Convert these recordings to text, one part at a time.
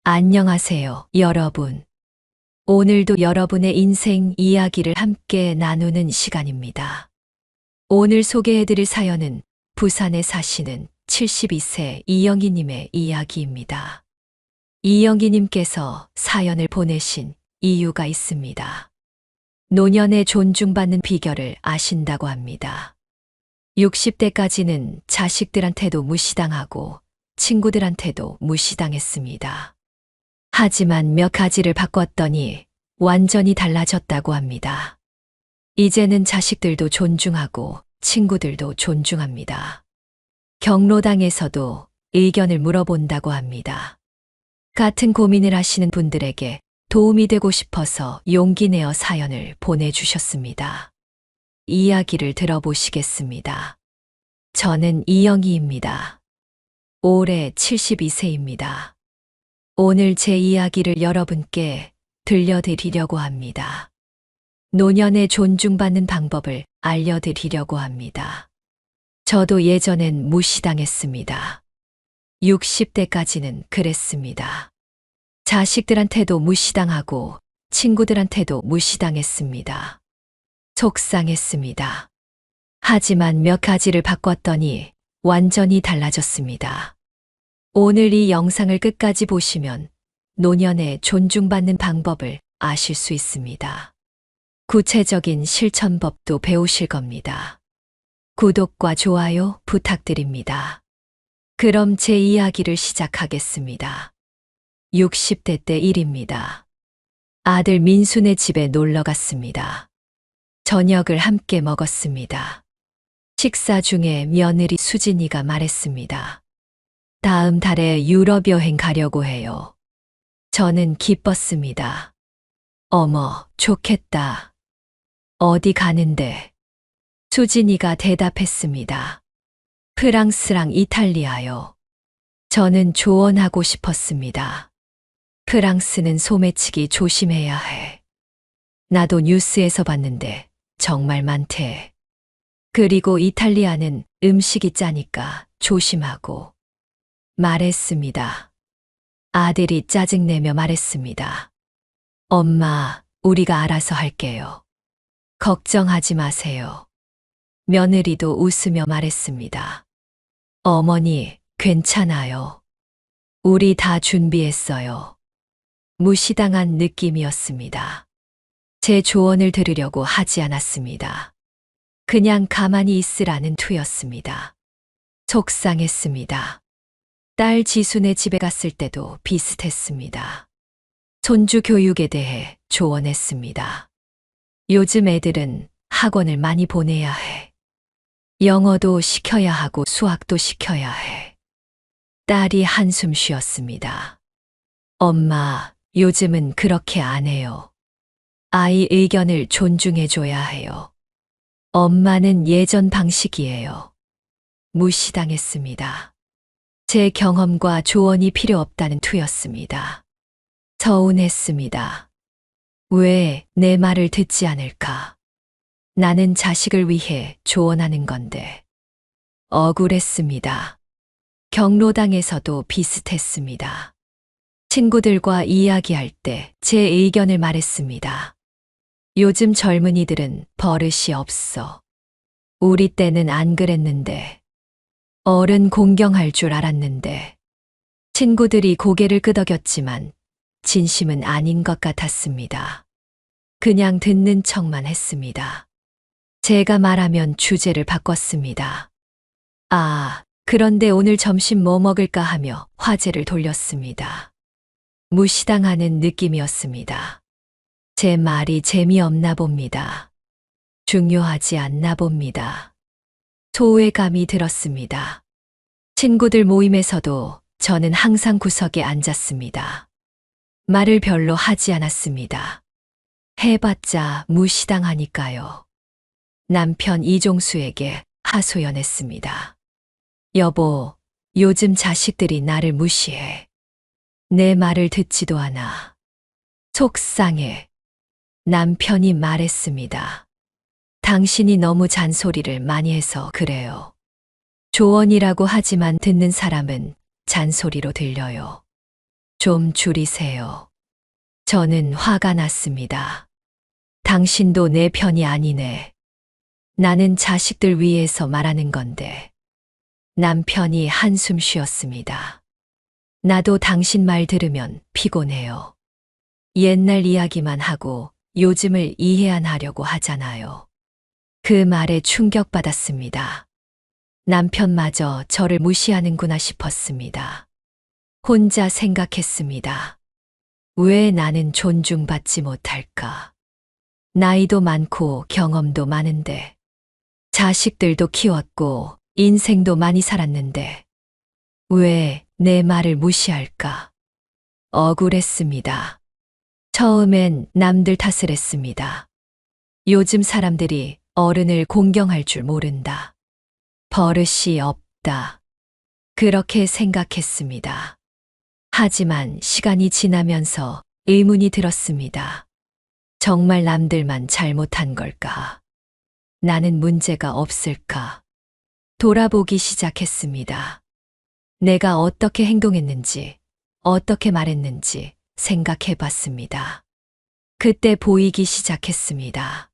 안녕하세요, 여러분. 오늘도 여러분의 인생 이야기를 함께 나누는 시간입니다. 오늘 소개해드릴 사연은 부산에 사시는 72세 이영희님의 이야기입니다. 이영희님께서 사연을 보내신 이유가 있습니다. 노년에 존중받는 비결을 아신다고 합니다. 60대까지는 자식들한테도 무시당하고 친구들한테도 무시당했습니다. 하지만 몇 가지를 바꿨더니 완전히 달라졌다고 합니다. 이제는 자식들도 존중하고 친구들도 존중합니다. 경로당에서도 의견을 물어본다고 합니다. 같은 고민을 하시는 분들에게 도움이 되고 싶어서 용기 내어 사연을 보내주셨습니다. 이야기를 들어보시겠습니다. 저는 이영희입니다. 올해 72세입니다. 오늘 제 이야기를 여러분께 들려드리려고 합니다. 노년에 존중받는 방법을 알려드리려고 합니다. 저도 예전엔 무시당했습니다. 60대까지는 그랬습니다. 자식들한테도 무시당하고 친구들한테도 무시당했습니다. 속상했습니다. 하지만 몇 가지를 바꿨더니 완전히 달라졌습니다. 오늘 이 영상을 끝까지 보시면 노년에 존중받는 방법을 아실 수 있습니다. 구체적인 실천법도 배우실 겁니다. 구독과 좋아요 부탁드립니다. 그럼 제 이야기를 시작하겠습니다. 60대 때 일입니다. 아들 민수네 집에 놀러 갔습니다. 저녁을 함께 먹었습니다. 식사 중에 며느리 수진이가 말했습니다. 다음 달에 유럽 여행 가려고 해요. 저는 기뻤습니다. 어머, 좋겠다. 어디 가는데? 수진이가 대답했습니다. 프랑스랑 이탈리아요. 저는 조언하고 싶었습니다. 프랑스는 소매치기 조심해야 해. 나도 뉴스에서 봤는데 정말 많대. 그리고 이탈리아는 음식이 짜니까 조심하고. 말했습니다. 아들이 짜증내며 말했습니다. 엄마, 우리가 알아서 할게요. 걱정하지 마세요. 며느리도 웃으며 말했습니다. 어머니, 괜찮아요. 우리 다 준비했어요. 무시당한 느낌이었습니다. 제 조언을 들으려고 하지 않았습니다. 그냥 가만히 있으라는 투였습니다. 속상했습니다. 딸 지순의 집에 갔을 때도 비슷했습니다. 손주 교육에 대해 조언했습니다. 요즘 애들은 학원을 많이 보내야 해. 영어도 시켜야 하고 수학도 시켜야 해. 딸이 한숨 쉬었습니다. 엄마, 요즘은 그렇게 안 해요. 아이 의견을 존중해줘야 해요. 엄마는 예전 방식이에요. 무시당했습니다. 제 경험과 조언이 필요 없다는 투였습니다. 서운했습니다. 왜 내 말을 듣지 않을까? 나는 자식을 위해 조언하는 건데. 억울했습니다. 경로당에서도 비슷했습니다. 친구들과 이야기할 때 제 의견을 말했습니다. 요즘 젊은이들은 버릇이 없어. 우리 때는 안 그랬는데. 어른 공경할 줄 알았는데. 친구들이 고개를 끄덕였지만 진심은 아닌 것 같았습니다. 그냥 듣는 척만 했습니다. 제가 말하면 주제를 바꿨습니다. 아, 그런데 오늘 점심 뭐 먹을까 하며 화제를 돌렸습니다. 무시당하는 느낌이었습니다. 제 말이 재미없나 봅니다. 중요하지 않나 봅니다. 소외감이 들었습니다. 친구들 모임에서도 저는 항상 구석에 앉았습니다. 말을 별로 하지 않았습니다. 해봤자 무시당하니까요. 남편 이종수에게 하소연했습니다. 여보, 요즘 자식들이 나를 무시해. 내 말을 듣지도 않아. 속상해. 남편이 말했습니다. 당신이 너무 잔소리를 많이 해서 그래요. 조언이라고 하지만 듣는 사람은 잔소리로 들려요. 좀 줄이세요. 저는 화가 났습니다. 당신도 내 편이 아니네. 나는 자식들 위해서 말하는 건데. 남편이 한숨 쉬었습니다. 나도 당신 말 들으면 피곤해요. 옛날 이야기만 하고 요즘을 이해 안 하려고 하잖아요. 그 말에 충격받았습니다. 남편마저 저를 무시하는구나 싶었습니다. 혼자 생각했습니다. 왜 나는 존중받지 못할까? 나이도 많고 경험도 많은데, 자식들도 키웠고 인생도 많이 살았는데, 왜 내 말을 무시할까? 억울했습니다. 처음엔 남들 탓을 했습니다. 요즘 사람들이 어른을 공경할 줄 모른다. 버릇이 없다. 그렇게 생각했습니다. 하지만 시간이 지나면서 의문이 들었습니다. 정말 남들만 잘못한 걸까? 나는 문제가 없을까? 돌아보기 시작했습니다. 내가 어떻게 행동했는지, 어떻게 말했는지 생각해 봤습니다. 그때 보이기 시작했습니다.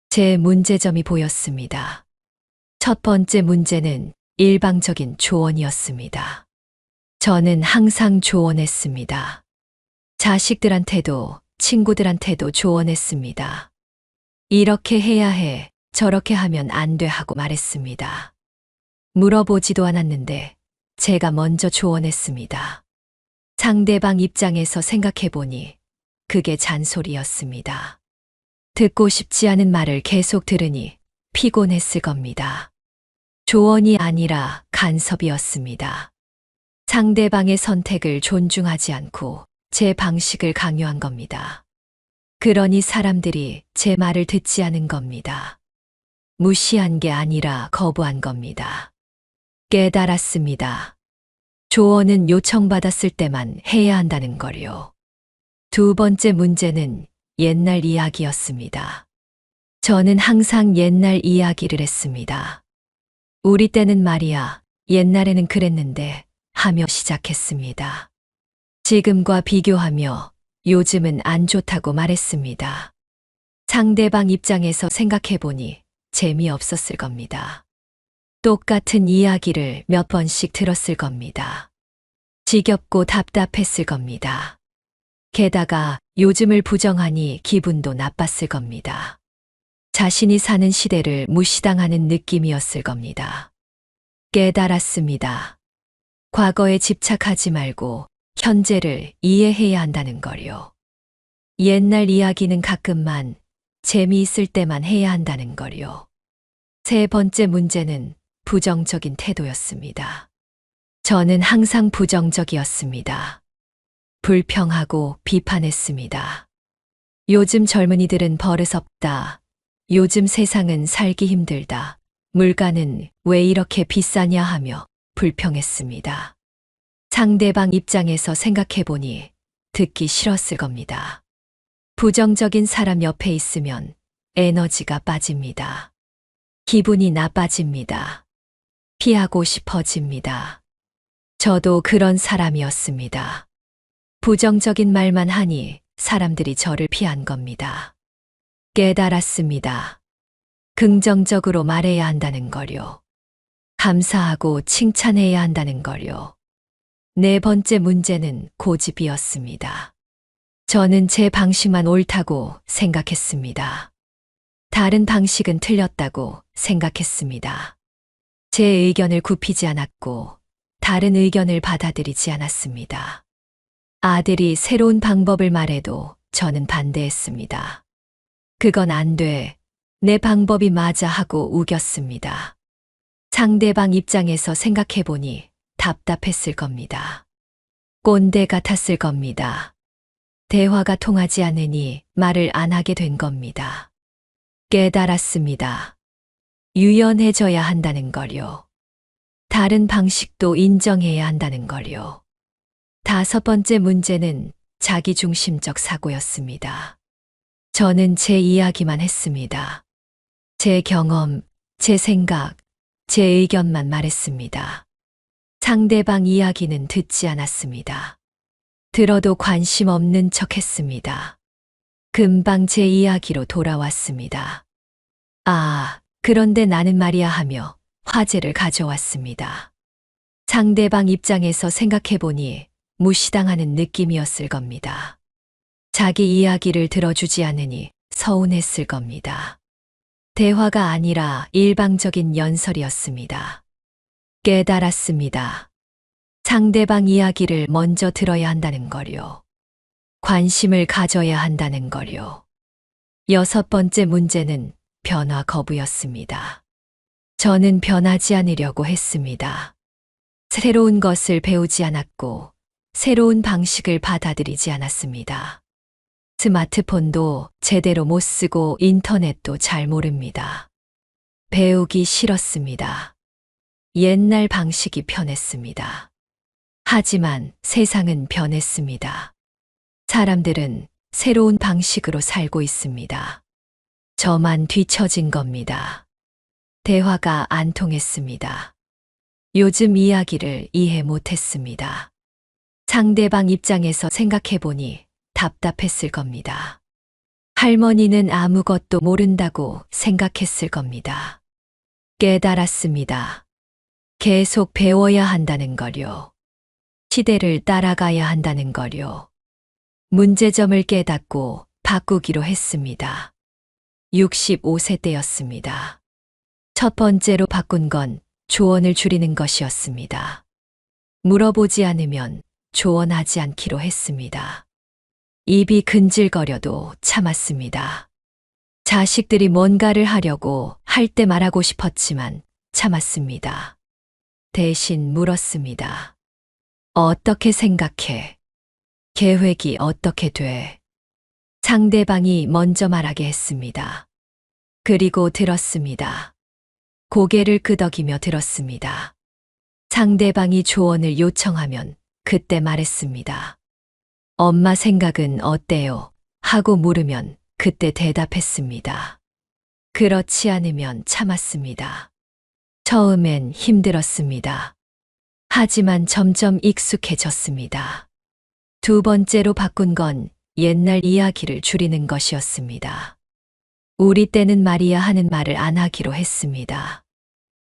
제 문제점이 보였습니다. 첫 번째 문제는 일방적인 조언이었습니다. 저는 항상 조언했습니다. 자식들한테도 친구들한테도 조언했습니다. 이렇게 해야 해, 저렇게 하면 안 돼 하고 말했습니다. 물어보지도 않았는데 제가 먼저 조언했습니다. 상대방 입장에서 생각해보니 그게 잔소리였습니다. 듣고 싶지 않은 말을 계속 들으니 피곤했을 겁니다. 조언이 아니라 간섭이었습니다. 상대방의 선택을 존중하지 않고 제 방식을 강요한 겁니다. 그러니 사람들이 제 말을 듣지 않은 겁니다. 무시한 게 아니라 거부한 겁니다. 깨달았습니다. 조언은 요청받았을 때만 해야 한다는 걸요. 두 번째 문제는 옛날 이야기였습니다. 저는 항상 옛날 이야기를 했습니다. 우리 때는 말이야, 옛날에는 그랬는데 하며 시작했습니다. 지금과 비교하며 요즘은 안 좋다고 말했습니다. 상대방 입장에서 생각해보니 재미없었을 겁니다. 똑같은 이야기를 몇 번씩 들었을 겁니다. 지겹고 답답했을 겁니다. 게다가 요즘을 부정하니 기분도 나빴을 겁니다. 자신이 사는 시대를 무시당하는 느낌이었을 겁니다. 깨달았습니다. 과거에 집착하지 말고 현재를 이해해야 한다는 걸요. 옛날 이야기는 가끔만 재미있을 때만 해야 한다는 걸요. 세 번째 문제는 부정적인 태도였습니다. 저는 항상 부정적이었습니다. 불평하고 비판했습니다. 요즘 젊은이들은 버릇없다. 요즘 세상은 살기 힘들다. 물가는 왜 이렇게 비싸냐 하며 불평했습니다. 상대방 입장에서 생각해보니 듣기 싫었을 겁니다. 부정적인 사람 옆에 있으면 에너지가 빠집니다. 기분이 나빠집니다. 피하고 싶어집니다. 저도 그런 사람이었습니다. 부정적인 말만 하니 사람들이 저를 피한 겁니다. 깨달았습니다. 긍정적으로 말해야 한다는 걸요. 감사하고 칭찬해야 한다는 걸요. 네 번째 문제는 고집이었습니다. 저는 제 방식만 옳다고 생각했습니다. 다른 방식은 틀렸다고 생각했습니다. 제 의견을 굽히지 않았고 다른 의견을 받아들이지 않았습니다. 아들이 새로운 방법을 말해도 저는 반대했습니다. 그건 안 돼. 내 방법이 맞아 하고 우겼습니다. 상대방 입장에서 생각해보니 답답했을 겁니다. 꼰대 같았을 겁니다. 대화가 통하지 않으니 말을 안 하게 된 겁니다. 깨달았습니다. 유연해져야 한다는 걸요. 다른 방식도 인정해야 한다는 걸요. 다섯 번째 문제는 자기중심적 사고였습니다. 저는 제 이야기만 했습니다. 제 경험, 제 생각, 제 의견만 말했습니다. 상대방 이야기는 듣지 않았습니다. 들어도 관심 없는 척 했습니다. 금방 제 이야기로 돌아왔습니다. 아, 그런데 나는 말이야 하며 화제를 가져왔습니다. 상대방 입장에서 생각해보니 무시당하는 느낌이었을 겁니다. 자기 이야기를 들어주지 않으니 서운했을 겁니다. 대화가 아니라 일방적인 연설이었습니다. 깨달았습니다. 상대방 이야기를 먼저 들어야 한다는 거요. 관심을 가져야 한다는 거요. 6번째 문제는 변화 거부였습니다. 저는 변하지 않으려고 했습니다. 새로운 것을 배우지 않았고, 새로운 방식을 받아들이지 않았습니다. 스마트폰도 제대로 못 쓰고 인터넷도 잘 모릅니다. 배우기 싫었습니다. 옛날 방식이 편했습니다. 하지만 세상은 변했습니다. 사람들은 새로운 방식으로 살고 있습니다. 저만 뒤처진 겁니다. 대화가 안 통했습니다. 요즘 이야기를 이해 못했습니다. 상대방 입장에서 생각해보니 답답했을 겁니다. 할머니는 아무것도 모른다고 생각했을 겁니다. 깨달았습니다. 계속 배워야 한다는 거요. 시대를 따라가야 한다는 거요. 문제점을 깨닫고 바꾸기로 했습니다. 65세 때였습니다. 첫 번째로 바꾼 건 조언을 줄이는 것이었습니다. 물어보지 않으면 조언하지 않기로 했습니다. 입이 근질거려도 참았습니다. 자식들이 뭔가를 하려고 할 때 말하고 싶었지만 참았습니다. 대신 물었습니다. 어떻게 생각해? 계획이 어떻게 돼? 상대방이 먼저 말하게 했습니다. 그리고 들었습니다. 고개를 끄덕이며 들었습니다. 상대방이 조언을 요청하면 그때 말했습니다. 엄마 생각은 어때요? 하고 물으면 그때 대답했습니다. 그렇지 않으면 참았습니다. 처음엔 힘들었습니다. 하지만 점점 익숙해졌습니다. 두 번째로 바꾼 건 옛날 이야기를 줄이는 것이었습니다. 우리 때는 말이야 하는 말을 안 하기로 했습니다.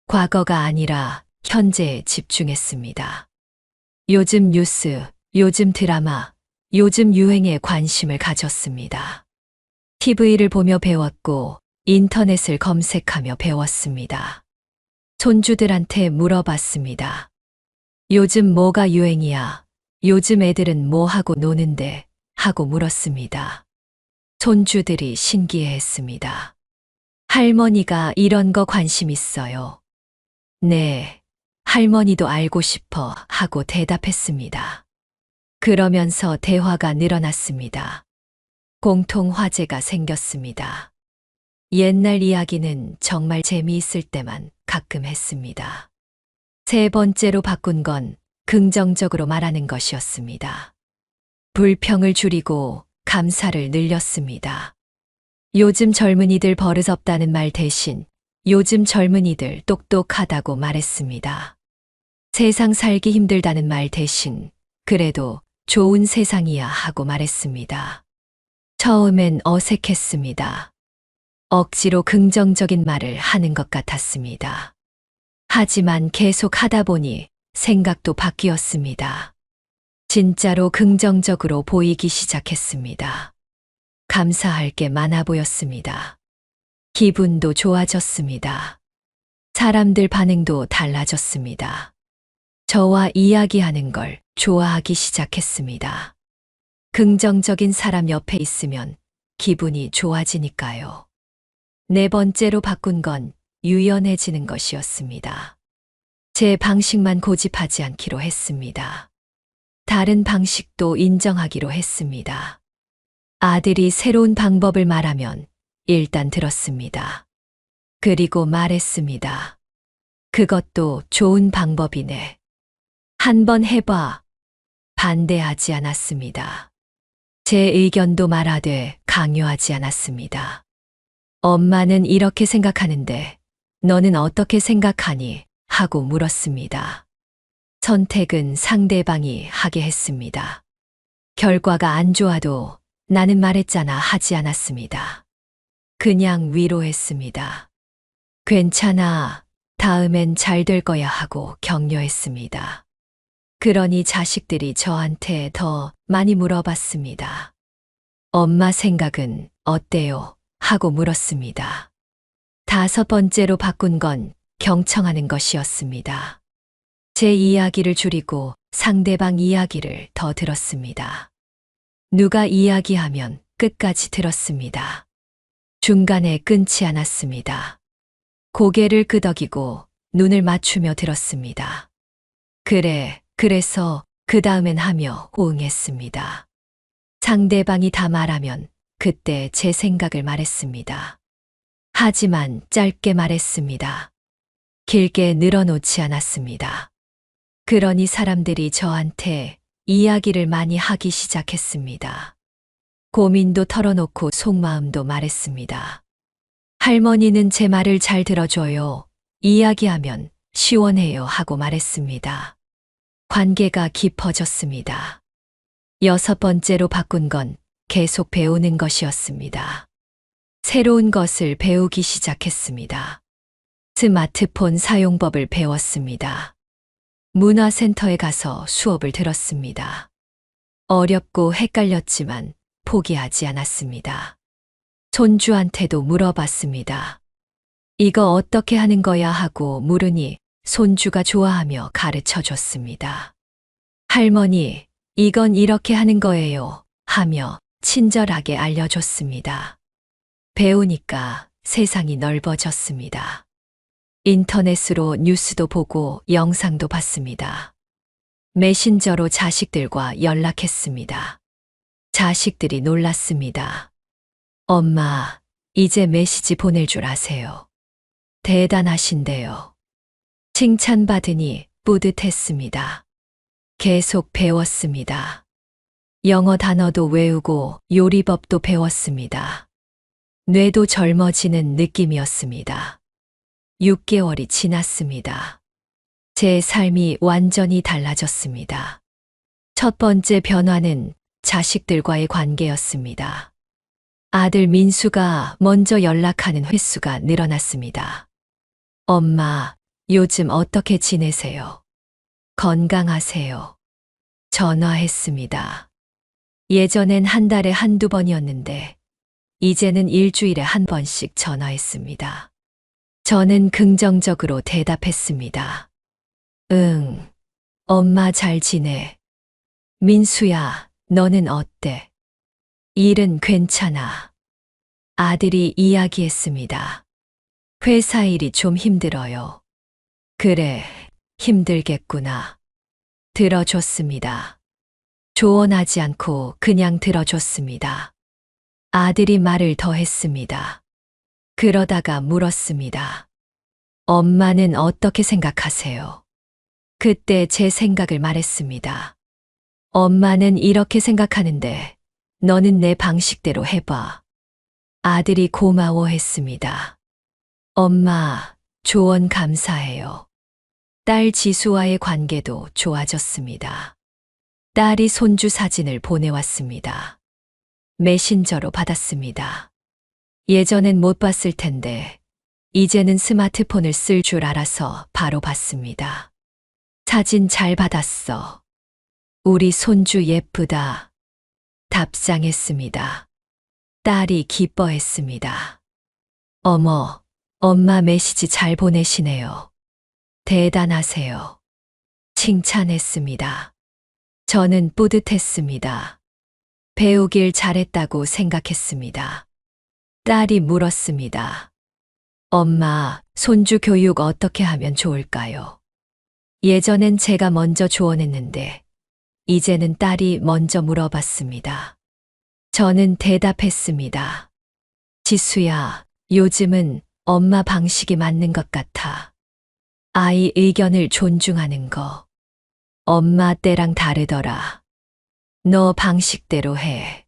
과거가 아니라 현재에 집중했습니다. 요즘 뉴스, 요즘 드라마, 요즘 유행에 관심을 가졌습니다. TV를 보며 배웠고 인터넷을 검색하며 배웠습니다. 손주들한테 물어봤습니다. 요즘 뭐가 유행이야? 요즘 애들은 뭐 하고 노는데? 하고 물었습니다. 손주들이 신기해했습니다. 할머니가 이런 거 관심 있어요. 네, 할머니도 알고 싶어 하고 대답했습니다. 그러면서 대화가 늘어났습니다. 공통 화제가 생겼습니다. 옛날 이야기는 정말 재미있을 때만 가끔 했습니다. 세 번째로 바꾼 건 긍정적으로 말하는 것이었습니다. 불평을 줄이고 감사를 늘렸습니다. 요즘 젊은이들 버릇없다는 말 대신 요즘 젊은이들 똑똑하다고 말했습니다. 세상 살기 힘들다는 말 대신 그래도 좋은 세상이야 하고 말했습니다. 처음엔 어색했습니다. 억지로 긍정적인 말을 하는 것 같았습니다. 하지만 계속 하다 보니 생각도 바뀌었습니다. 진짜로 긍정적으로 보이기 시작했습니다. 감사할 게 많아 보였습니다. 기분도 좋아졌습니다. 사람들 반응도 달라졌습니다. 저와 이야기하는 걸 좋아하기 시작했습니다. 긍정적인 사람 옆에 있으면 기분이 좋아지니까요. 네 번째로 바꾼 건 유연해지는 것이었습니다. 제 방식만 고집하지 않기로 했습니다. 다른 방식도 인정하기로 했습니다. 아들이 새로운 방법을 말하면 일단 들었습니다. 그리고 말했습니다. 그것도 좋은 방법이네. 한번 해봐. 반대하지 않았습니다. 제 의견도 말하되 강요하지 않았습니다. 엄마는 이렇게 생각하는데 너는 어떻게 생각하니? 하고 물었습니다. 선택은 상대방이 하게 했습니다. 결과가 안 좋아도 나는 말했잖아 하지 않았습니다. 그냥 위로했습니다. 괜찮아. 다음엔 잘 될 거야 하고 격려했습니다. 그러니 자식들이 저한테 더 많이 물어봤습니다. 엄마 생각은 어때요? 하고 물었습니다. 5번째로 바꾼 건 경청하는 것이었습니다. 제 이야기를 줄이고 상대방 이야기를 더 들었습니다. 누가 이야기하면 끝까지 들었습니다. 중간에 끊지 않았습니다. 고개를 끄덕이고 눈을 맞추며 들었습니다. 그래, 그래서 그 다음엔 하며 호응했습니다. 상대방이 다 말하면 그때 제 생각을 말했습니다. 하지만 짧게 말했습니다. 길게 늘어놓지 않았습니다. 그러니 사람들이 저한테 이야기를 많이 하기 시작했습니다. 고민도 털어놓고 속마음도 말했습니다. 할머니는 제 말을 잘 들어줘요. 이야기하면 시원해요 하고 말했습니다. 관계가 깊어졌습니다. 6번째로 바꾼 건 계속 배우는 것이었습니다. 새로운 것을 배우기 시작했습니다. 스마트폰 사용법을 배웠습니다. 문화센터에 가서 수업을 들었습니다. 어렵고 헷갈렸지만 포기하지 않았습니다. 손주한테도 물어봤습니다. 이거 어떻게 하는 거야 하고 물으니 손주가 좋아하며 가르쳐 줬습니다. 할머니, 이건 이렇게 하는 거예요 하며 친절하게 알려줬습니다. 배우니까 세상이 넓어졌습니다. 인터넷으로 뉴스도 보고 영상도 봤습니다. 메신저로 자식들과 연락했습니다. 자식들이 놀랐습니다. 엄마, 이제 메시지 보낼 줄 아세요. 대단하신데요. 칭찬받으니 뿌듯했습니다. 계속 배웠습니다. 영어 단어도 외우고 요리법도 배웠습니다. 뇌도 젊어지는 느낌이었습니다. 6개월이 지났습니다. 제 삶이 완전히 달라졌습니다. 첫 번째 변화는 자식들과의 관계였습니다. 아들 민수가 먼저 연락하는 횟수가 늘어났습니다. 엄마, 요즘 어떻게 지내세요? 건강하세요? 전화했습니다. 예전엔 한 달에 한두 번이었는데, 이제는 일주일에 한 번씩 전화했습니다. 저는 긍정적으로 대답했습니다. 응, 엄마 잘 지내. 민수야, 너는 어때? 일은 괜찮아. 아들이 이야기했습니다. 회사 일이 좀 힘들어요. 그래, 힘들겠구나. 들어줬습니다. 조언하지 않고 그냥 들어줬습니다. 아들이 말을 더 했습니다. 그러다가 물었습니다. 엄마는 어떻게 생각하세요? 그때 제 생각을 말했습니다. 엄마는 이렇게 생각하는데 너는 내 방식대로 해봐. 아들이 고마워했습니다. 엄마, 조언 감사해요. 딸 지수와의 관계도 좋아졌습니다. 딸이 손주 사진을 보내왔습니다. 메신저로 받았습니다. 예전엔 못 봤을 텐데 이제는 스마트폰을 쓸 줄 알아서 바로 봤습니다. 사진 잘 받았어. 우리 손주 예쁘다. 답장했습니다. 딸이 기뻐했습니다. 어머, 엄마 메시지 잘 보내시네요. 대단하세요. 칭찬했습니다. 저는 뿌듯했습니다. 배우길 잘했다고 생각했습니다. 딸이 물었습니다. 엄마, 손주 교육 어떻게 하면 좋을까요? 예전엔 제가 먼저 조언했는데, 이제는 딸이 먼저 물어봤습니다. 저는 대답했습니다. 지수야, 요즘은 엄마 방식이 맞는 것 같아. 아이 의견을 존중하는 거. 엄마 때랑 다르더라. 너 방식대로 해.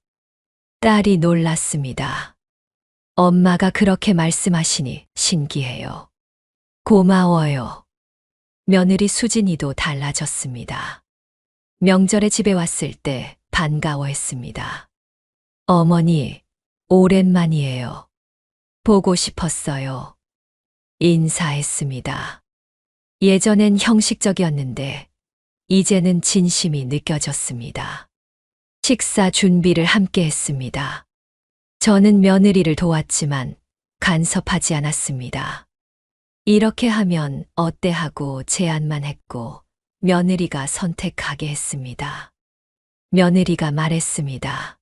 딸이 놀랐습니다. 엄마가 그렇게 말씀하시니 신기해요. 고마워요. 며느리 수진이도 달라졌습니다. 명절에 집에 왔을 때 반가워했습니다. 어머니, 오랜만이에요. 보고 싶었어요. 인사했습니다. 예전엔 형식적이었는데 이제는 진심이 느껴졌습니다. 식사 준비를 함께 했습니다. 저는 며느리를 도왔지만 간섭하지 않았습니다. 이렇게 하면 어때 하고 제안만 했고 며느리가 선택하게 했습니다. 며느리가 말했습니다.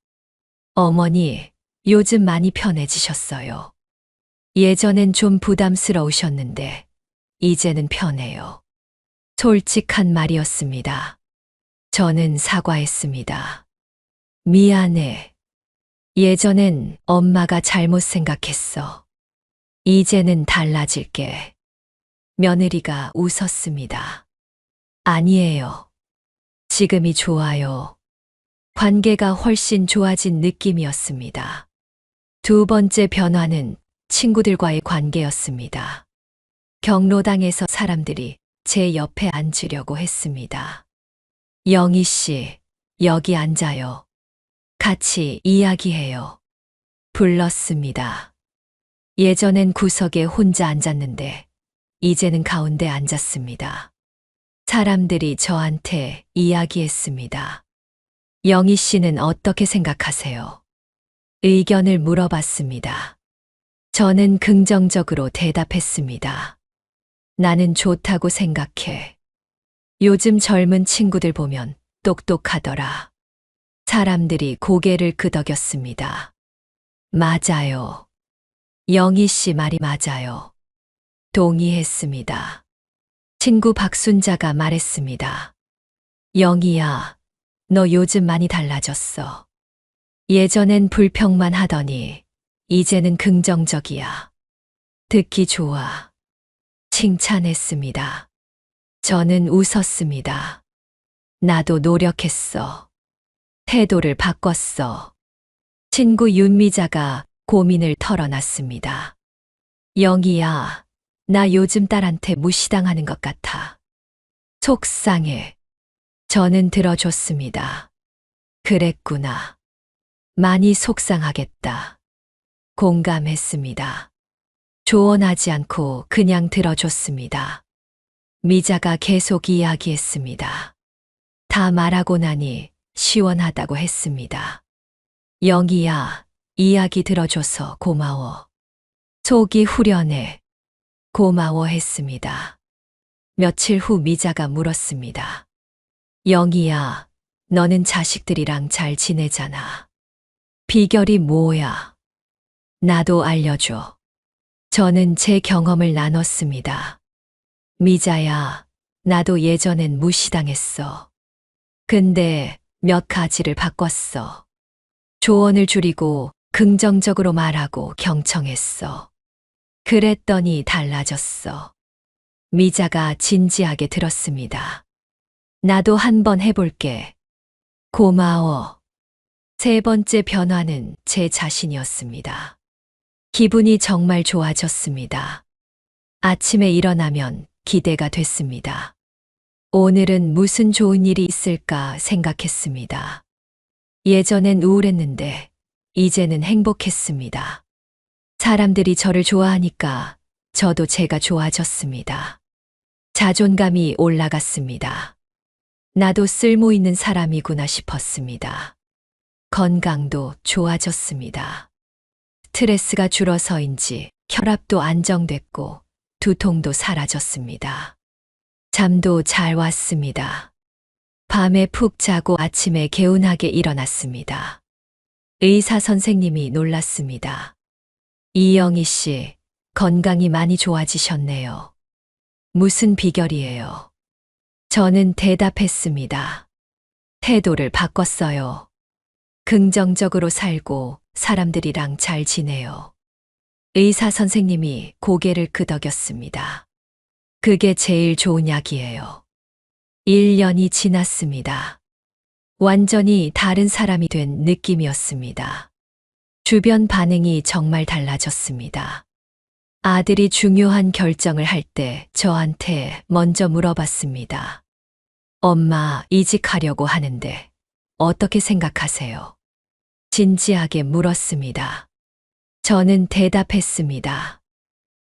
어머니, 요즘 많이 편해지셨어요. 예전엔 좀 부담스러우셨는데 이제는 편해요. 솔직한 말이었습니다. 저는 사과했습니다. 미안해. 예전엔 엄마가 잘못 생각했어. 이제는 달라질게. 며느리가 웃었습니다. 아니에요. 지금이 좋아요. 관계가 훨씬 좋아진 느낌이었습니다. 두 번째 변화는 친구들과의 관계였습니다. 경로당에서 사람들이 제 옆에 앉으려고 했습니다. 영희 씨, 여기 앉아요. 같이 이야기해요. 불렀습니다. 예전엔 구석에 혼자 앉았는데 이제는 가운데 앉았습니다. 사람들이 저한테 이야기했습니다. 영희 씨는 어떻게 생각하세요? 의견을 물어봤습니다. 저는 긍정적으로 대답했습니다. 나는 좋다고 생각해. 요즘 젊은 친구들 보면 똑똑하더라. 사람들이 고개를 끄덕였습니다. 맞아요. 영희 씨 말이 맞아요. 동의했습니다. 친구 박순자가 말했습니다. 영희야, 너 요즘 많이 달라졌어. 예전엔 불평만 하더니 이제는 긍정적이야. 듣기 좋아. 칭찬했습니다. 저는 웃었습니다. 나도 노력했어. 태도를 바꿨어. 친구 윤미자가 고민을 털어놨습니다. 영희야, 나 요즘 딸한테 무시당하는 것 같아. 속상해. 저는 들어줬습니다. 그랬구나. 많이 속상하겠다. 공감했습니다. 조언하지 않고 그냥 들어줬습니다. 미자가 계속 이야기했습니다. 다 말하고 나니 시원하다고 했습니다. 영희야, 이야기 들어줘서 고마워. 속이 후련해. 고마워했습니다. 며칠 후 미자가 물었습니다. 영희야, 너는 자식들이랑 잘 지내잖아. 비결이 뭐야? 나도 알려줘. 저는 제 경험을 나눴습니다. 미자야, 나도 예전엔 무시당했어. 근데 몇 가지를 바꿨어. 조언을 줄이고 긍정적으로 말하고 경청했어. 그랬더니 달라졌어. 미자가 진지하게 들었습니다. 나도 한번 해볼게. 고마워. 세 번째 변화는 제 자신이었습니다. 기분이 정말 좋아졌습니다. 아침에 일어나면 기대가 됐습니다. 오늘은 무슨 좋은 일이 있을까 생각했습니다. 예전엔 우울했는데 이제는 행복했습니다. 사람들이 저를 좋아하니까 저도 제가 좋아졌습니다. 자존감이 올라갔습니다. 나도 쓸모 있는 사람이구나 싶었습니다. 건강도 좋아졌습니다. 스트레스가 줄어서인지 혈압도 안정됐고 두통도 사라졌습니다. 잠도 잘 왔습니다. 밤에 푹 자고 아침에 개운하게 일어났습니다. 의사 선생님이 놀랐습니다. 이영희 씨, 건강이 많이 좋아지셨네요. 무슨 비결이에요? 저는 대답했습니다. 태도를 바꿨어요. 긍정적으로 살고 사람들이랑 잘 지내요. 의사 선생님이 고개를 끄덕였습니다. 그게 제일 좋은 약이에요. 1년이 지났습니다. 완전히 다른 사람이 된 느낌이었습니다. 주변 반응이 정말 달라졌습니다. 아들이 중요한 결정을 할 때 저한테 먼저 물어봤습니다. 엄마, 이직하려고 하는데 어떻게 생각하세요? 진지하게 물었습니다. 저는 대답했습니다.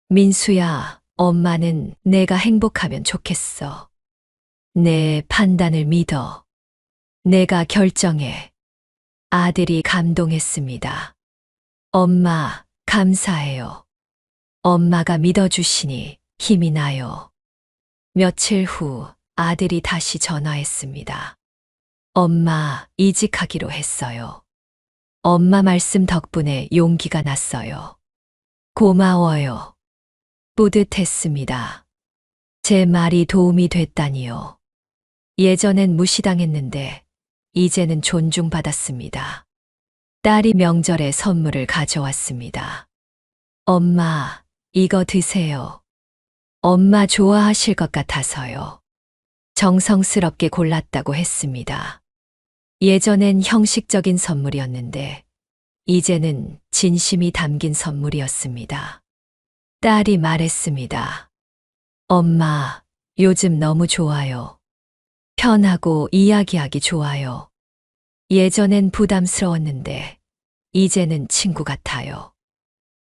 민수야, 엄마는 내가 행복하면 좋겠어. 내 판단을 믿어. 내가 결정해. 아들이 감동했습니다. 엄마, 감사해요. 엄마가 믿어주시니 힘이 나요. 며칠 후 아들이 다시 전화했습니다. 엄마, 이직하기로 했어요. 엄마 말씀 덕분에 용기가 났어요. 고마워요. 뿌듯했습니다. 제 말이 도움이 됐다니요. 예전엔 무시당했는데 이제는 존중받았습니다. 딸이 명절에 선물을 가져왔습니다. 엄마, 이거 드세요. 엄마 좋아하실 것 같아서요. 정성스럽게 골랐다고 했습니다. 예전엔 형식적인 선물이었는데 이제는 진심이 담긴 선물이었습니다. 딸이 말했습니다. 엄마, 요즘 너무 좋아요. 편하고 이야기하기 좋아요. 예전엔 부담스러웠는데 이제는 친구 같아요.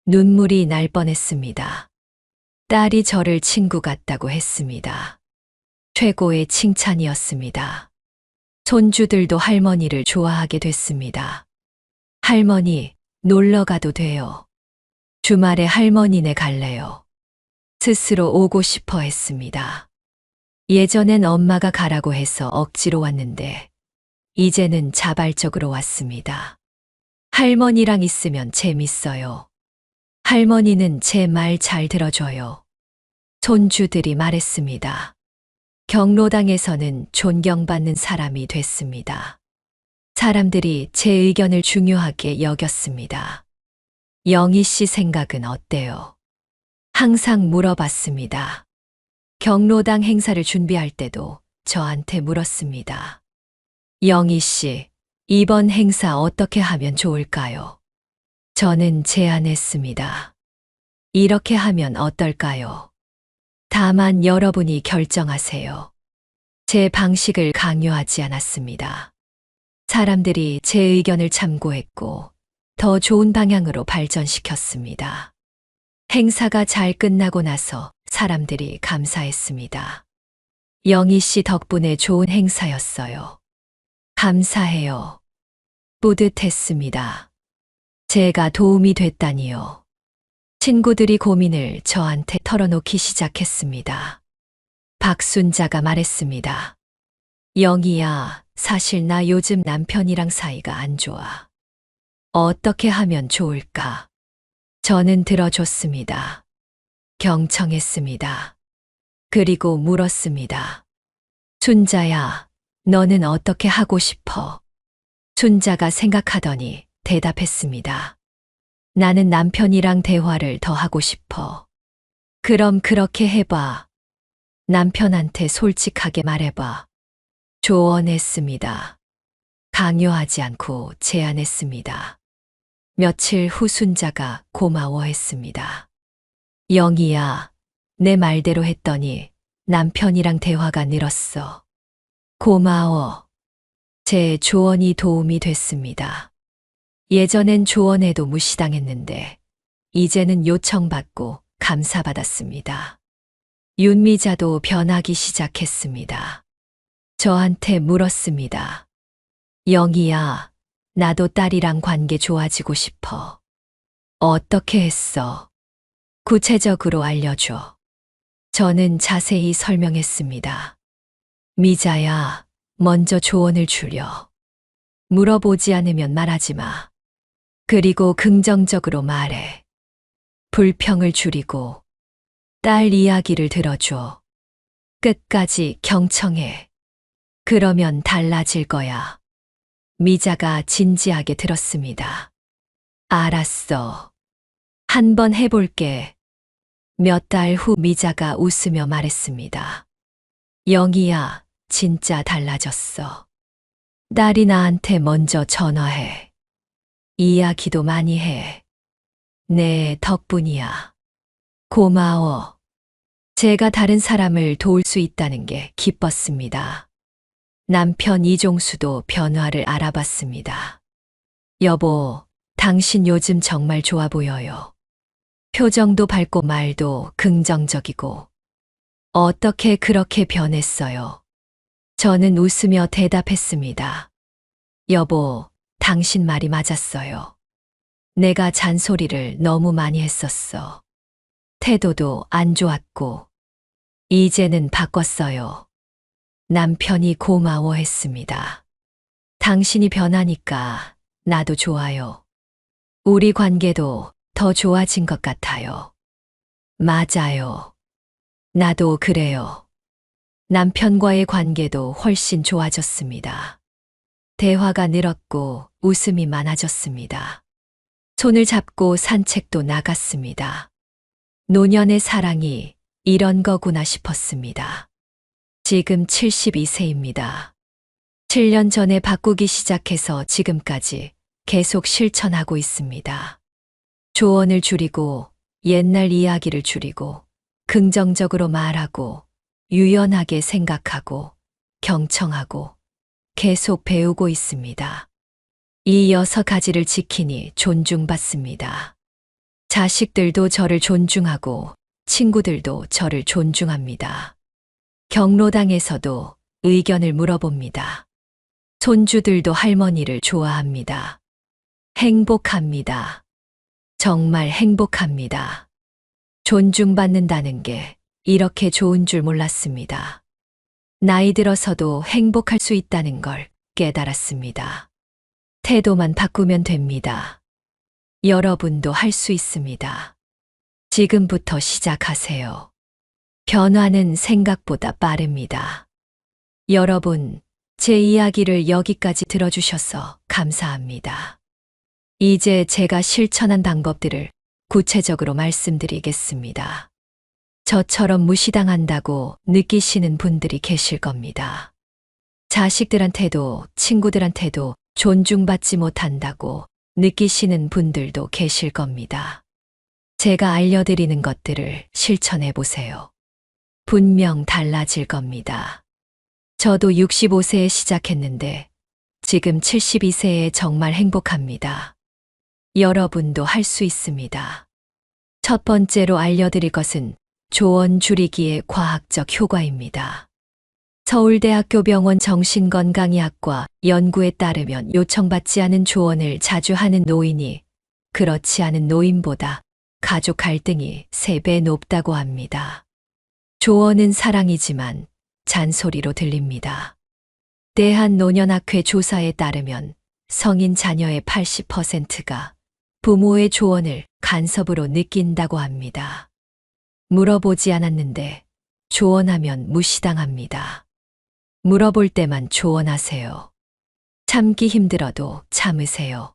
눈물이 날 뻔했습니다. 딸이 저를 친구 같다고 했습니다. 최고의 칭찬이었습니다. 손주들도 할머니를 좋아하게 됐습니다. 할머니, 놀러 가도 돼요. 주말에 할머니네 갈래요. 스스로 오고 싶어 했습니다. 예전엔 엄마가 가라고 해서 억지로 왔는데 이제는 자발적으로 왔습니다. 할머니랑 있으면 재밌어요. 할머니는 제 말 잘 들어줘요. 손주들이 말했습니다. 경로당에서는 존경받는 사람이 됐습니다. 사람들이 제 의견을 중요하게 여겼습니다. 영희 씨 생각은 어때요? 항상 물어봤습니다. 경로당 행사를 준비할 때도 저한테 물었습니다. 영희 씨, 이번 행사 어떻게 하면 좋을까요? 저는 제안했습니다. 이렇게 하면 어떨까요? 다만 여러분이 결정하세요. 제 방식을 강요하지 않았습니다. 사람들이 제 의견을 참고했고 더 좋은 방향으로 발전시켰습니다. 행사가 잘 끝나고 나서 사람들이 감사했습니다. 영희 씨 덕분에 좋은 행사였어요. 감사해요. 뿌듯했습니다. 제가 도움이 됐다니요. 친구들이 고민을 저한테 털어놓기 시작했습니다. 박순자가 말했습니다. 영희야, 사실 나 요즘 남편이랑 사이가 안 좋아. 어떻게 하면 좋을까? 저는 들어줬습니다. 경청했습니다. 그리고 물었습니다. 순자야, 너는 어떻게 하고 싶어? 순자가 생각하더니 대답했습니다. 나는 남편이랑 대화를 더 하고 싶어. 그럼 그렇게 해봐. 남편한테 솔직하게 말해봐. 조언했습니다. 강요하지 않고 제안했습니다. 며칠 후 순자가 고마워했습니다. 영희야, 내 말대로 했더니 남편이랑 대화가 늘었어. 고마워. 제 조언이 도움이 됐습니다. 예전엔 조언해도 무시당했는데 이제는 요청받고 감사받았습니다. 윤미자도 변하기 시작했습니다. 저한테 물었습니다. 영희야, 나도 딸이랑 관계 좋아지고 싶어. 어떻게 했어? 구체적으로 알려줘. 저는 자세히 설명했습니다. 미자야, 먼저 조언을 주려. 물어보지 않으면 말하지 마. 그리고 긍정적으로 말해. 불평을 줄이고 딸 이야기를 들어줘. 끝까지 경청해. 그러면 달라질 거야. 미자가 진지하게 들었습니다. 알았어. 한번 해볼게. 몇 달 후 미자가 웃으며 말했습니다. 영희야, 진짜 달라졌어. 딸이 나한테 먼저 전화해. 이야기도 많이 해. 내 덕분이야. 고마워. 제가 다른 사람을 도울 수 있다는 게 기뻤습니다. 남편 이종수도 변화를 알아봤습니다. 여보, 당신 요즘 정말 좋아 보여요. 표정도 밝고 말도 긍정적이고. 어떻게 그렇게 변했어요? 저는 웃으며 대답했습니다. 여보, 당신 말이 맞았어요. 내가 잔소리를 너무 많이 했었어. 태도도 안 좋았고. 이제는 바꿨어요. 남편이 고마워했습니다. 당신이 변하니까 나도 좋아요. 우리 관계도 더 좋아진 것 같아요. 맞아요. 나도 그래요. 남편과의 관계도 훨씬 좋아졌습니다. 대화가 늘었고 웃음이 많아졌습니다. 손을 잡고 산책도 나갔습니다. 노년의 사랑이 이런 거구나 싶었습니다. 지금 72세입니다. 7년 전에 바꾸기 시작해서 지금까지 계속 실천하고 있습니다. 조언을 줄이고 옛날 이야기를 줄이고 긍정적으로 말하고 유연하게 생각하고 경청하고 계속 배우고 있습니다. 이 6가지를 지키니 존중받습니다. 자식들도 저를 존중하고 친구들도 저를 존중합니다. 경로당에서도 의견을 물어봅니다. 손주들도 할머니를 좋아합니다. 행복합니다. 정말 행복합니다. 존중받는다는 게 이렇게 좋은 줄 몰랐습니다. 나이 들어서도 행복할 수 있다는 걸 깨달았습니다. 태도만 바꾸면 됩니다. 여러분도 할 수 있습니다. 지금부터 시작하세요. 변화는 생각보다 빠릅니다. 여러분, 제 이야기를 여기까지 들어주셔서 감사합니다. 이제 제가 실천한 방법들을 구체적으로 말씀드리겠습니다. 저처럼 무시당한다고 느끼시는 분들이 계실 겁니다. 자식들한테도 친구들한테도 존중받지 못한다고 느끼시는 분들도 계실 겁니다. 제가 알려드리는 것들을 실천해 보세요. 분명 달라질 겁니다. 저도 65세에 시작했는데 지금 72세에 정말 행복합니다. 여러분도 할 수 있습니다. 첫 번째로 알려드릴 것은 조언 줄이기의 과학적 효과입니다. 서울대학교 병원 정신건강의학과 연구에 따르면 요청받지 않은 조언을 자주 하는 노인이 그렇지 않은 노인보다 가족 갈등이 3배 높다고 합니다. 조언은 사랑이지만 잔소리로 들립니다. 대한노년학회 조사에 따르면 성인 자녀의 80%가 부모의 조언을 간섭으로 느낀다고 합니다. 물어보지 않았는데 조언하면 무시당합니다. 물어볼 때만 조언하세요. 참기 힘들어도 참으세요.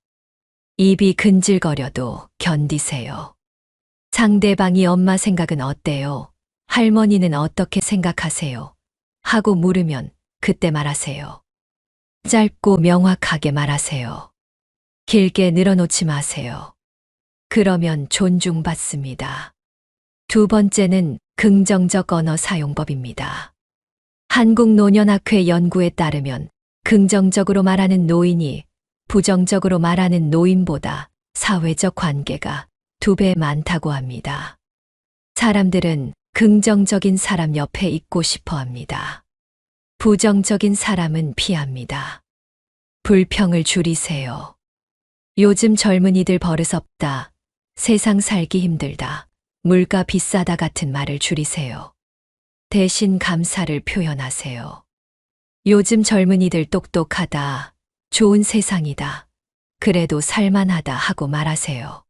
입이 근질거려도 견디세요. 상대방이 엄마 생각은 어때요? 할머니는 어떻게 생각하세요? 하고 물으면 그때 말하세요. 짧고 명확하게 말하세요. 길게 늘어놓지 마세요. 그러면 존중받습니다. 두 번째는 긍정적 언어 사용법입니다. 한국노년학회 연구에 따르면 긍정적으로 말하는 노인이 부정적으로 말하는 노인보다 사회적 관계가 2배 많다고 합니다. 사람들은 긍정적인 사람 옆에 있고 싶어 합니다. 부정적인 사람은 피합니다. 불평을 줄이세요. 요즘 젊은이들 버릇없다, 세상 살기 힘들다, 물가 비싸다 같은 말을 줄이세요. 대신 감사를 표현하세요. 요즘 젊은이들 똑똑하다, 좋은 세상이다, 그래도 살만하다 하고 말하세요.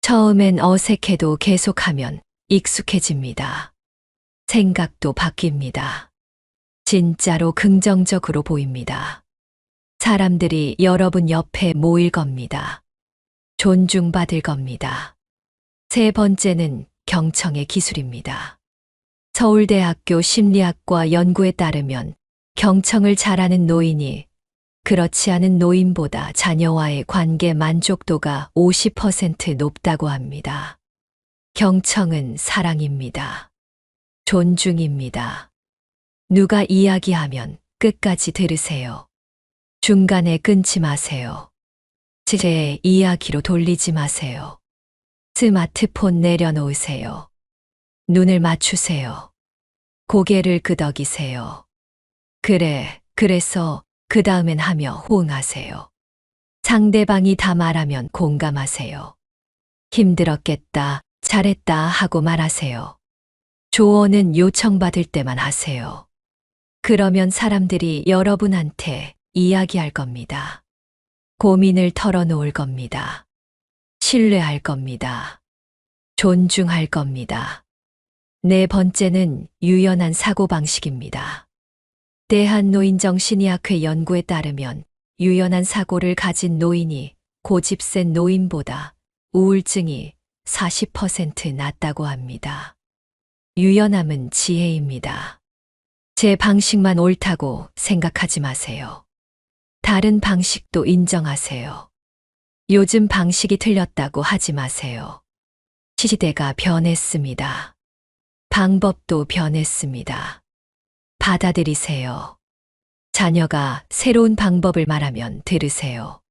처음엔 어색해도 계속하면 익숙해집니다. 생각도 바뀝니다. 진짜로 긍정적으로 보입니다. 사람들이 여러분 옆에 모일 겁니다. 존중받을 겁니다. 세 번째는 경청의 기술입니다. 서울대학교 심리학과 연구에 따르면 경청을 잘하는 노인이 그렇지 않은 노인보다 자녀와의 관계 만족도가 50% 높다고 합니다. 경청은 사랑입니다. 존중입니다. 누가 이야기하면 끝까지 들으세요. 중간에 끊지 마세요. 제 이야기로 돌리지 마세요. 스마트폰 내려놓으세요. 눈을 맞추세요. 고개를 끄덕이세요. 그래서 그 다음엔 하며 호응하세요. 상대방이 다 말하면 공감하세요. 힘들었겠다, 잘했다 하고 말하세요. 조언은 요청받을 때만 하세요. 그러면 사람들이 여러분한테 이야기할 겁니다. 고민을 털어놓을 겁니다. 신뢰할 겁니다. 존중할 겁니다. 네 번째는 유연한 사고방식입니다. 대한노인정신의학회 연구에 따르면 유연한 사고를 가진 노인이 고집센 노인보다 우울증이 40% 낮다고 합니다. 유연함은 지혜입니다. 제 방식만 옳다고 생각하지 마세요. 다른 방식도 인정하세요. 요즘 방식이 틀렸다고 하지 마세요. 시대가 변했습니다. 방법도 변했습니다. 받아들이세요. 자녀가 새로운 방법을 말하면 들으세요.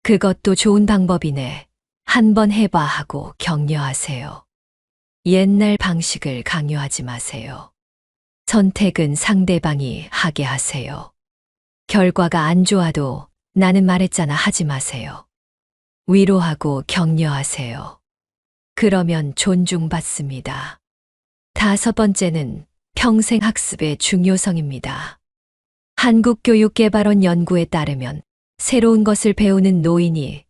그것도 좋은 방법이네. 한번 해봐 하고 격려하세요. 옛날 방식을 강요하지 마세요. 선택은 상대방이 하게 하세요. 결과가 안 좋아도 나는 말했잖아 하지 마세요. 위로하고 격려하세요. 그러면 존중받습니다. 다섯 번째는 평생 학습의 중요성입니다. 한국교육개발원 연구에 따르면 새로운 것을 배우는 노인이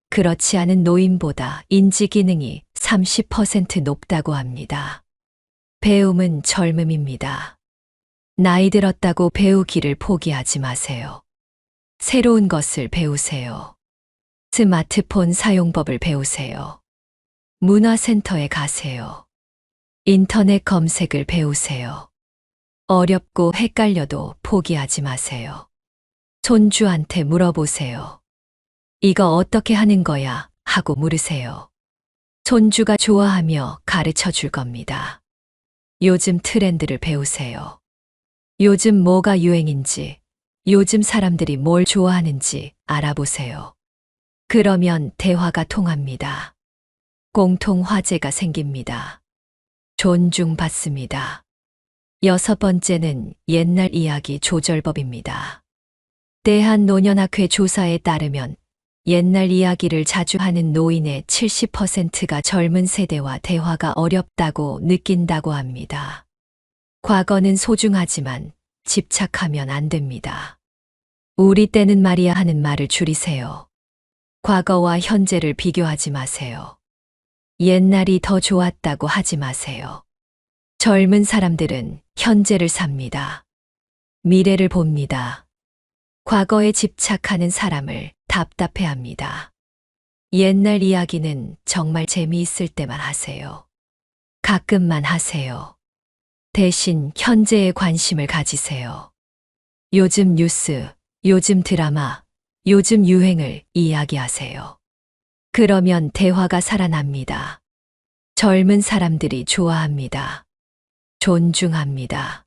그렇지 않은 노인보다 인지 기능이 30% 높다고 합니다. 배움은 젊음입니다. 나이 들었다고 배우기를 포기하지 마세요. 새로운 것을 배우세요. 스마트폰 사용법을 배우세요. 문화센터에 가세요. 인터넷 검색을 배우세요. 어렵고 헷갈려도 포기하지 마세요. 손주한테 물어보세요. 이거 어떻게 하는 거야? 하고 물으세요. 손주가 좋아하며 가르쳐 줄 겁니다. 요즘 트렌드를 배우세요. 요즘 뭐가 유행인지, 요즘 사람들이 뭘 좋아하는지 알아보세요. 그러면 대화가 통합니다. 공통 화제가 생깁니다. 존중받습니다. 여섯 번째는 옛날 이야기 조절법입니다. 대한노년학회 조사에 따르면 옛날 이야기를 자주 하는 노인의 70%가 젊은 세대와 대화가 어렵다고 느낀다고 합니다. 과거는 소중하지만 집착하면 안 됩니다. 우리 때는 말이야 하는 말을 줄이세요. 과거와 현재를 비교하지 마세요. 옛날이 더 좋았다고 하지 마세요. 젊은 사람들은 현재를 삽니다. 미래를 봅니다. 과거에 집착하는 사람을 답답해합니다. 옛날 이야기는 정말 재미있을 때만 하세요. 가끔만 하세요. 대신 현재에 관심을 가지세요. 요즘 뉴스, 요즘 드라마, 요즘 유행을 이야기하세요. 그러면 대화가 살아납니다. 젊은 사람들이 좋아합니다. 존중합니다.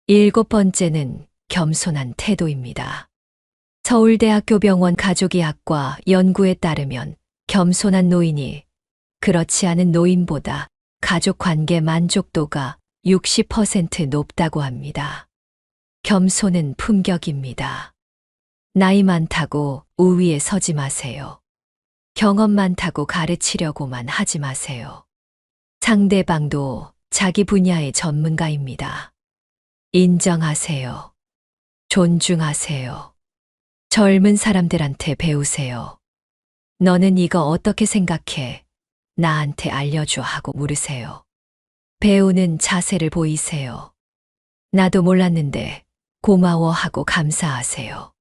일곱 번째는 겸손한 태도입니다. 서울대학교 병원 가족의학과 연구에 따르면 겸손한 노인이 그렇지 않은 노인보다 가족 관계 만족도가 60% 높다고 합니다. 겸손은 품격입니다. 나이 많다고 우위에 서지 마세요. 경험 많다고 가르치려고만 하지 마세요. 상대방도 자기 분야의 전문가입니다. 인정하세요. 존중하세요. 젊은 사람들한테 배우세요. 너는 이거 어떻게 생각해? 나한테 알려줘 하고 물으세요. 배우는 자세를 보이세요. 나도 몰랐는데 고마워 하고 감사하세요.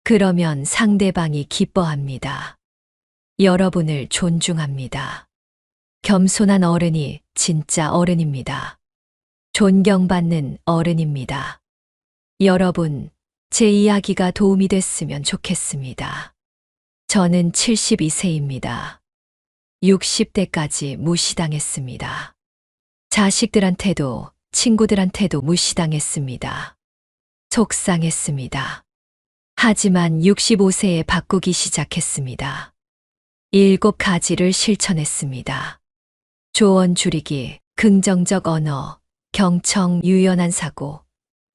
그러면 상대방이 기뻐합니다. 여러분을 존중합니다. 겸손한 어른이 진짜 어른입니다. 존경받는 어른입니다. 여러분, 제 이야기가 도움이 됐으면 좋겠습니다. 저는 72세입니다. 60대까지 무시당했습니다. 자식들한테도 친구들한테도 무시당했습니다. 속상했습니다. 하지만 65세에 바꾸기 시작했습니다. 7가지를 실천했습니다. 조언 줄이기, 긍정적 언어, 경청, 유연한 사고,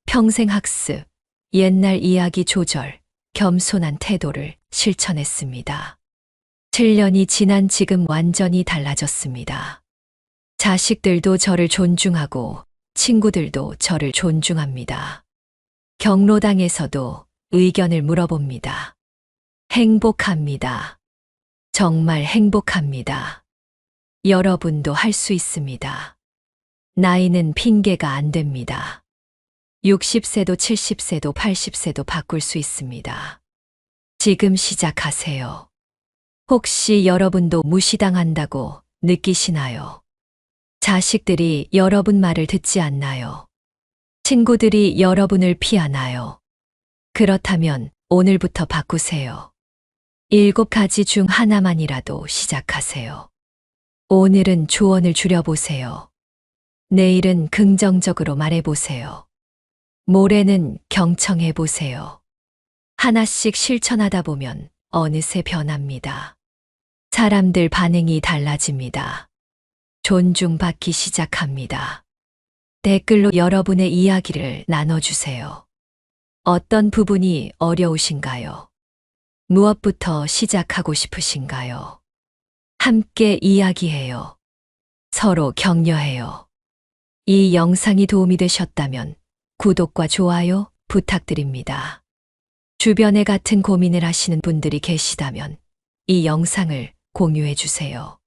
평생 학습, 옛날 이야기 조절, 겸손한 태도를 실천했습니다. 7년이 지난 지금 완전히 달라졌습니다. 자식들도 저를 존중하고 친구들도 저를 존중합니다. 경로당에서도 의견을 물어봅니다. 행복합니다. 정말 행복합니다. 여러분도 할 수 있습니다. 나이는 핑계가 안 됩니다. 60세도 70세도 80세도 바꿀 수 있습니다. 지금 시작하세요. 혹시 여러분도 무시당한다고 느끼시나요? 자식들이 여러분 말을 듣지 않나요? 친구들이 여러분을 피하나요? 그렇다면 오늘부터 바꾸세요. 7가지 중 하나만이라도 시작하세요. 오늘은 조언을 줄여보세요. 내일은 긍정적으로 말해보세요. 모레는 경청해보세요. 하나씩 실천하다 보면 어느새 변합니다. 사람들 반응이 달라집니다. 존중받기 시작합니다. 댓글로 여러분의 이야기를 나눠주세요. 어떤 부분이 어려우신가요? 무엇부터 시작하고 싶으신가요? 함께 이야기해요. 서로 격려해요. 이 영상이 도움이 되셨다면 구독과 좋아요 부탁드립니다. 주변에 같은 고민을 하시는 분들이 계시다면 이 영상을 공유해 주세요.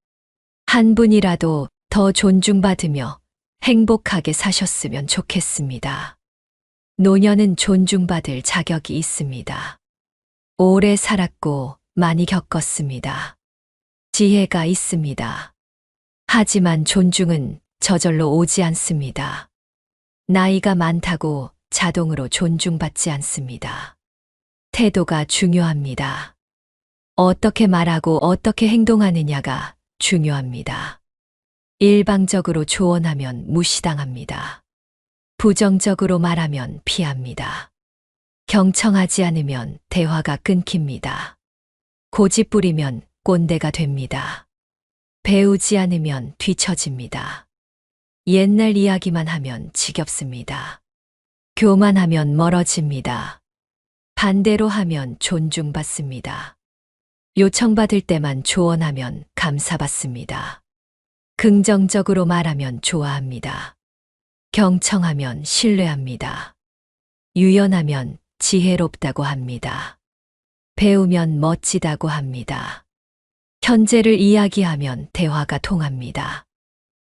한 분이라도 더 존중받으며 행복하게 사셨으면 좋겠습니다. 노년은 존중받을 자격이 있습니다. 오래 살았고 많이 겪었습니다. 지혜가 있습니다. 하지만 존중은 저절로 오지 않습니다. 나이가 많다고 자동으로 존중받지 않습니다. 태도가 중요합니다. 어떻게 말하고 어떻게 행동하느냐가 중요합니다. 일방적으로 조언하면 무시당합니다. 부정적으로 말하면 피합니다. 경청하지 않으면 대화가 끊깁니다. 고집 부리면 꼰대가 됩니다. 배우지 않으면 뒤처집니다. 옛날 이야기만 하면 지겹습니다. 교만하면 멀어집니다. 반대로 하면 존중받습니다. 요청받을 때만 조언하면 감사받습니다. 긍정적으로 말하면 좋아합니다. 경청하면 신뢰합니다. 유연하면 지혜롭다고 합니다. 배우면 멋지다고 합니다. 현재를 이야기하면 대화가 통합니다.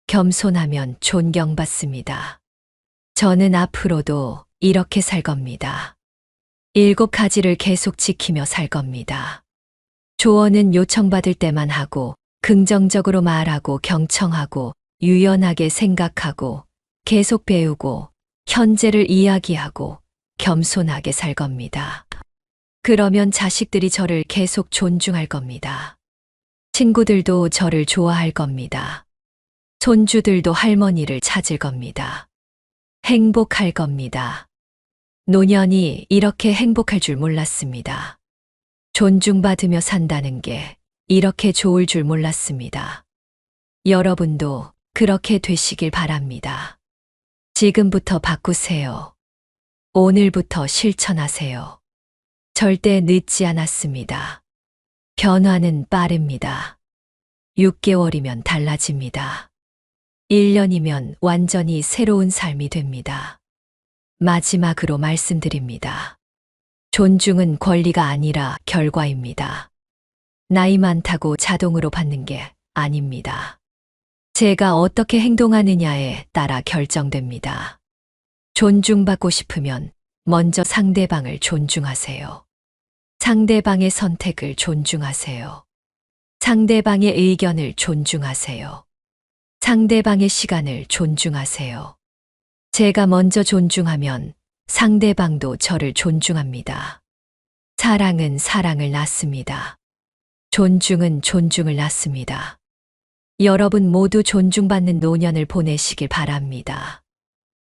겸손하면 존경받습니다. 저는 앞으로도 이렇게 살 겁니다. 7가지를 계속 지키며 살 겁니다. 조언은 요청받을 때만 하고, 긍정적으로 말하고 경청하고, 유연하게 생각하고, 계속 배우고, 현재를 이야기하고, 겸손하게 살 겁니다. 그러면 자식들이 저를 계속 존중할 겁니다. 친구들도 저를 좋아할 겁니다. 손주들도 할머니를 찾을 겁니다. 행복할 겁니다. 노년이 이렇게 행복할 줄 몰랐습니다. 존중받으며 산다는 게 이렇게 좋을 줄 몰랐습니다. 여러분도 그렇게 되시길 바랍니다. 지금부터 바꾸세요. 오늘부터 실천하세요. 절대 늦지 않았습니다. 변화는 빠릅니다. 6개월이면 달라집니다. 1년이면 완전히 새로운 삶이 됩니다. 마지막으로 말씀드립니다. 존중은 권리가 아니라 결과입니다. 나이 많다고 자동으로 받는 게 아닙니다. 제가 어떻게 행동하느냐에 따라 결정됩니다. 존중받고 싶으면 먼저 상대방을 존중하세요. 상대방의 선택을 존중하세요. 상대방의 의견을 존중하세요. 상대방의 시간을 존중하세요. 제가 먼저 존중하면 상대방도 저를 존중합니다. 사랑은 사랑을 낳습니다. 존중은 존중을 낳습니다. 여러분 모두 존중받는 노년을 보내시길 바랍니다.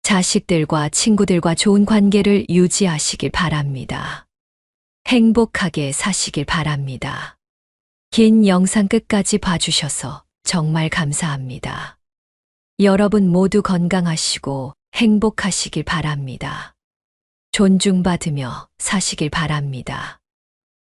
자식들과 친구들과 좋은 관계를 유지하시길 바랍니다. 행복하게 사시길 바랍니다. 긴 영상 끝까지 봐주셔서 정말 감사합니다. 여러분 모두 건강하시고 행복하시길 바랍니다. 존중받으며 사시길 바랍니다.